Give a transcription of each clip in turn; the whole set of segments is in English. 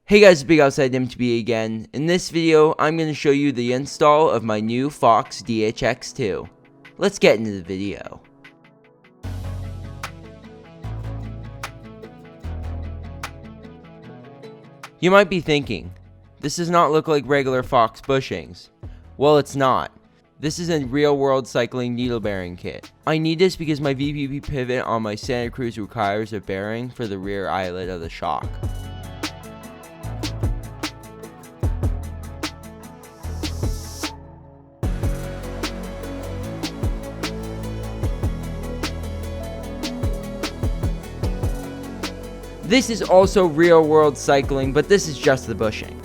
Hey guys, Big Outside MTB again. In this video, I'm going to show you the install of my new Fox DHX2. Let's get into the video. You might be thinking, this does not look like regular Fox bushings. Well, it's not. This is a real-world cycling needle bearing kit. I need this because my VPP pivot on my Santa Cruz requires a bearing for the rear eyelet of the shock. This is also real-world cycling, but this is just the bushing.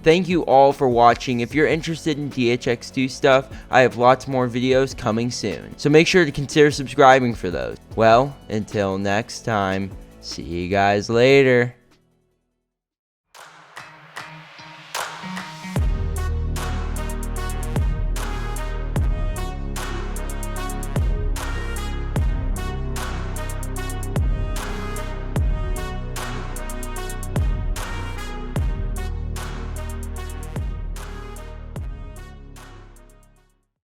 Thank you all for watching. If you're interested in DHX2 stuff, I have lots more videos coming soon. So make sure to consider subscribing for those. Well, until next time, see you guys later.